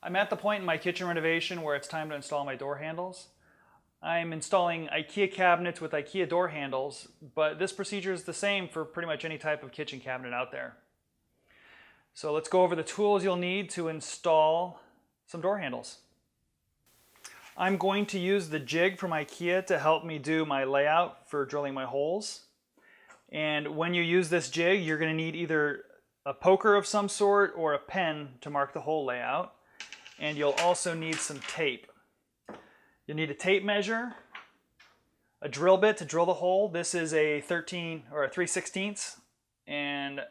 I'm at the point in my kitchen renovation where it's time to install my door handles. I'm installing IKEA cabinets with IKEA door handles, but this procedure is the same for pretty much any type of kitchen cabinet out there. So let's go over the tools you'll need to install some door handles. I'm going to use the jig from IKEA to help me do my layout for drilling my holes. And when you use this jig, you're going to need either a poker of some sort or a pen to mark the hole layout. And you'll also need some tape. You'll need a tape measure, a drill bit to drill the hole. This is a 13 or a 3/16, and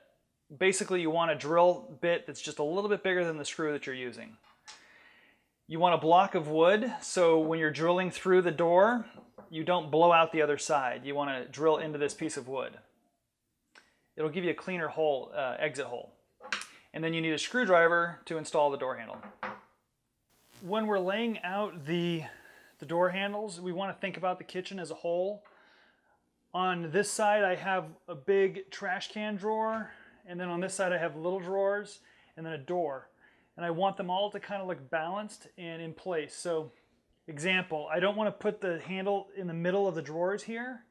basically you want a drill bit that's just a little bit bigger than the screw that you're using. You want a block of wood, so when you're drilling through the door, you don't blow out the other side. You want to drill into this piece of wood. It'll give you a cleaner hole, exit hole. And then you need a screwdriver to install the door handle. When we're laying out the door handles, we want to think about the kitchen as a whole. On this side, I have a big trash can drawer, and then on this side I have little drawers, and then a door. And I want them all to kind of look balanced and in place. So, example, I don't want to put the handle in the middle of the drawers here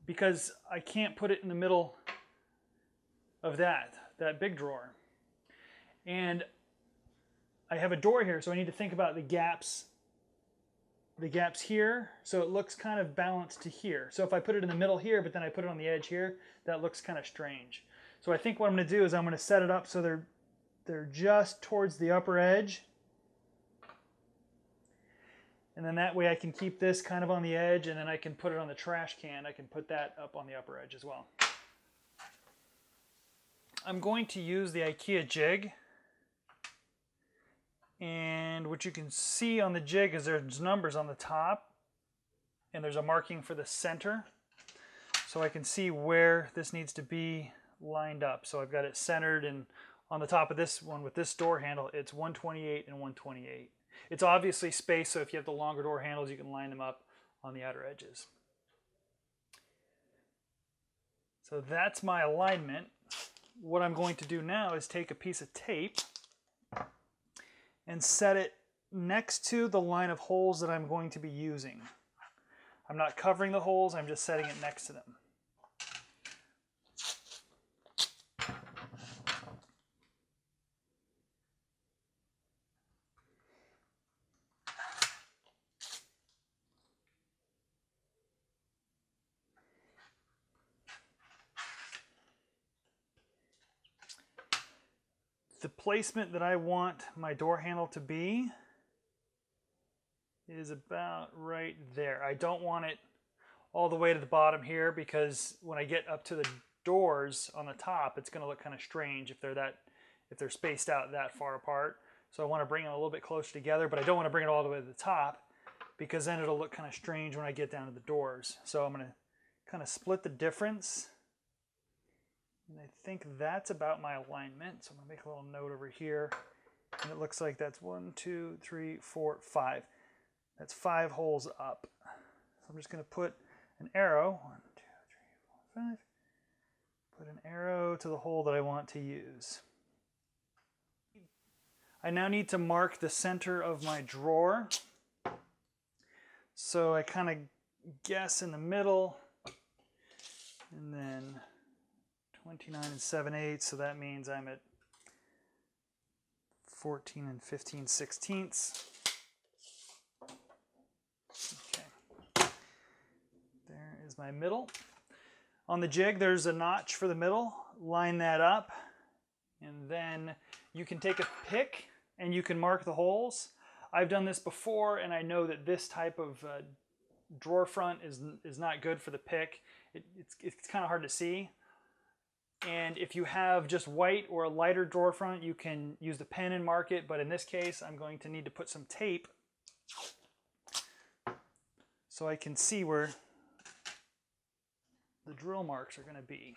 because I can't put it in the middle of that big drawer. And I have a door here, so I need to think about the gaps here, so it looks kind of balanced to here. So if I put it in the middle here, but then I put it on the edge here, that looks kind of strange. So I think what I'm going to do is I'm going to set it up so they're just towards the upper edge. And then that way I can keep this kind of on the edge, and then I can put it on the trash can. I can put that up on the upper edge as well. I'm going to use the IKEA jig. And what you can see on the jig is there's numbers on the top, and there's a marking for the center. So I can see where this needs to be lined up. So I've got it centered, and on the top of this one with this door handle, it's 128 and 128. It's obviously spaced, so if you have the longer door handles, you can line them up on the outer edges. So that's my alignment. What I'm going to do now is take a piece of tape and set it next to the line of holes that I'm going to be using. I'm not covering the holes, I'm just setting it next to them. The placement that I want my door handle to be is about right there. I don't want it all the way to the bottom here because when I get up to the doors on the top, it's going to look kind of strange if they're spaced out that far apart. So I want to bring them a little bit closer together, but I don't want to bring it all the way to the top because then it'll look kind of strange when I get down to the doors. So I'm going to kind of split the difference. And I think that's about my alignment. So I'm going to make a little note over here. And it looks like that's 1, 2, 3, 4, 5. That's 5 holes up. So I'm just going to put an arrow. 1, 2, 3, 4, 5. Put an arrow to the hole that I want to use. I now need to mark the center of my drawer. So I kind of guess in the middle. And then 29 7/8, so that means I'm at 14 15/16. Okay. There is my middle. On the jig, there's a notch for the middle. Line that up, and then you can take a pick and you can mark the holes. I've done this before, and I know that this type of drawer front is not good for the pick. It's kind of hard to see. And if you have just white or a lighter drawer front, you can use the pen and mark it. But in this case, I'm going to need to put some tape so I can see where the drill marks are going to be.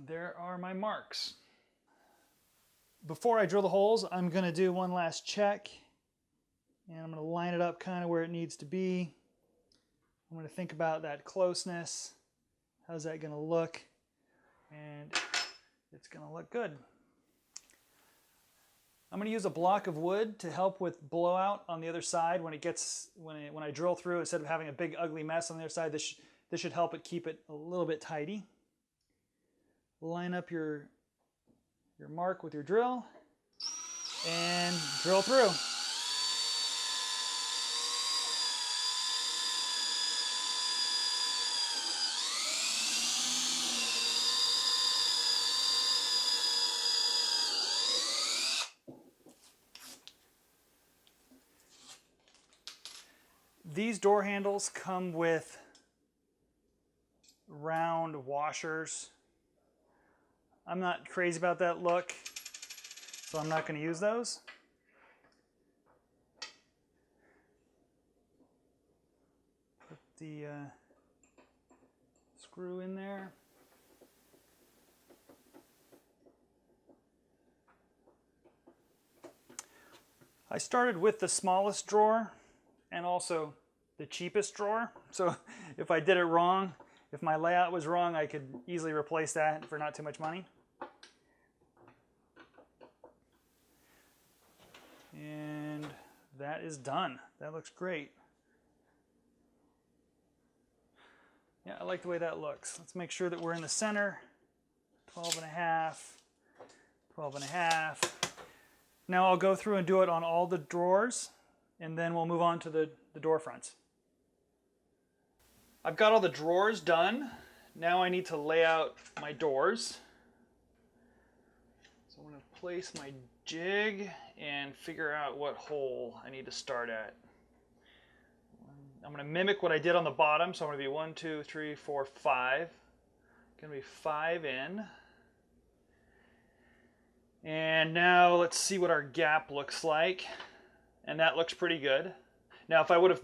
there are my marks. Before I drill the holes, I'm going to do one last check. And I'm going to line it up kind of where it needs to be. I'm going to think about that closeness. How's that going to look? And it's going to look good. I'm going to use a block of wood to help with blowout on the other side when I drill through. Instead of having a big ugly mess on the other side, this should help it keep it a little bit tidy. Line up your mark with your drill and drill through. These door handles come with round washers. I'm not crazy about that look, so I'm not going to use those. Put the screw in there. I started with the smallest drawer and also the cheapest drawer. So if I did it wrong, if my layout was wrong, I could easily replace that for not too much money. And that is done. That looks great. Yeah, I like the way that looks. Let's make sure that we're in the center. 12 and a half, 12 and a half. Now I'll go through and do it on all the drawers, and then we'll move on to the door fronts. I've got all the drawers done. Now I need to lay out my doors. So I'm going to place my jig and figure out what hole I need to start at. I'm going to mimic what I did on the bottom, so I'm going to be 1, 2, 3, 4, 5. Going to be 5 in. And now let's see what our gap looks like. And that looks pretty good. Now if I would have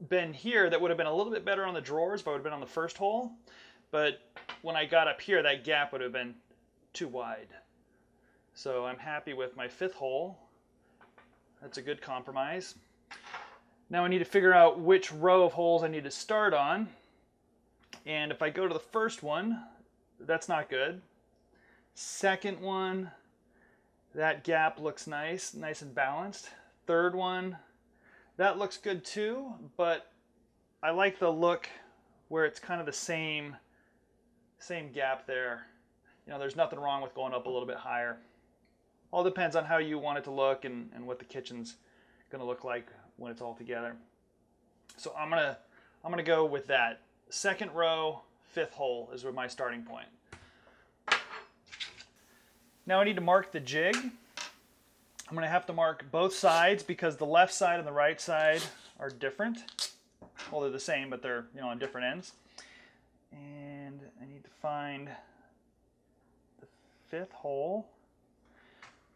been here, that would have been a little bit better on the drawers if I would have been on the first hole. But when I got up here, that gap would have been too wide. So I'm happy with my 5th hole. That's a good compromise. Now I need to figure out which row of holes I need to start on. And if I go to the first one, that's not good. Second one, that gap looks nice and balanced. Third one, that looks good too, but I like the look where it's kind of the same gap there. You know, there's nothing wrong with going up a little bit higher. All depends on how you want it to look and what the kitchen's going to look like when it's all together. So I'm gonna go with that. Second row, 5th hole is my starting point. Now I need to mark the jig. I'm going to have to mark both sides because the left side and the right side are different. Well, they're the same, but they're on different ends. And I need to find the 5th hole.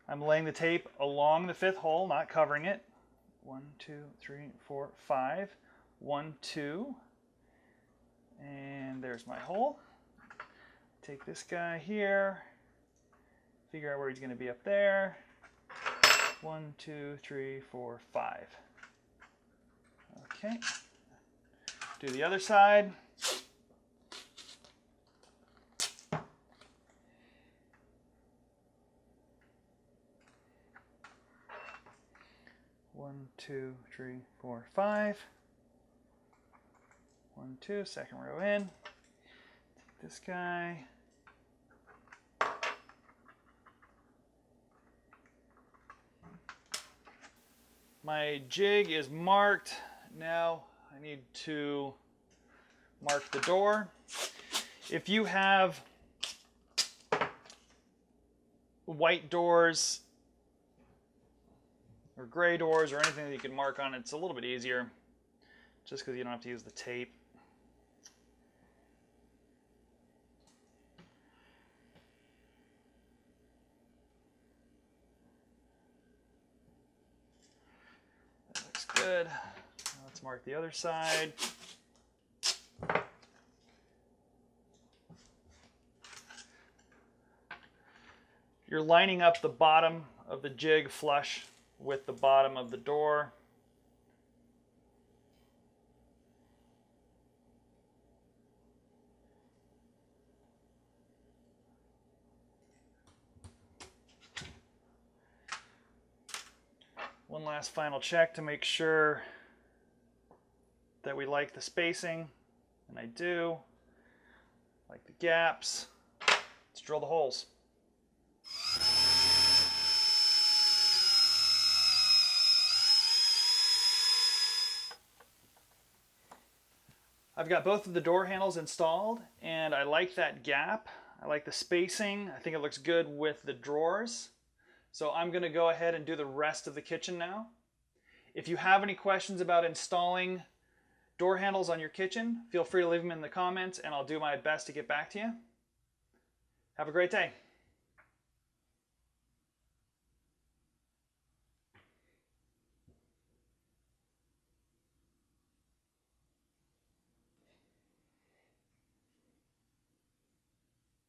I'm laying the tape along the 5th hole, not covering it. 1, 2, 3, 4, 5. 1, 2. And there's my hole. Take this guy here. Figure out where he's going to be up there. 1, 2, 3, 4, 5. Okay. Do the other side. One, 2, 3, 4, 5. 1, 2, second row in. Take this guy. My jig is marked. Now I need to mark the door. If you have white doors or gray doors or anything that you can mark on, it's a little bit easier just because you don't have to use the tape. That looks good. Now let's mark the other side. You're lining up the bottom of the jig flush with the bottom of the door. One last final check to make sure that we like the spacing, and I do. Like the gaps. Let's drill the holes. I've got both of the door handles installed, and I like that gap. I like the spacing. I think it looks good with the drawers. So I'm going to go ahead and do the rest of the kitchen now. If you have any questions about installing door handles on your kitchen, feel free to leave them in the comments, and I'll do my best to get back to you. Have a great day.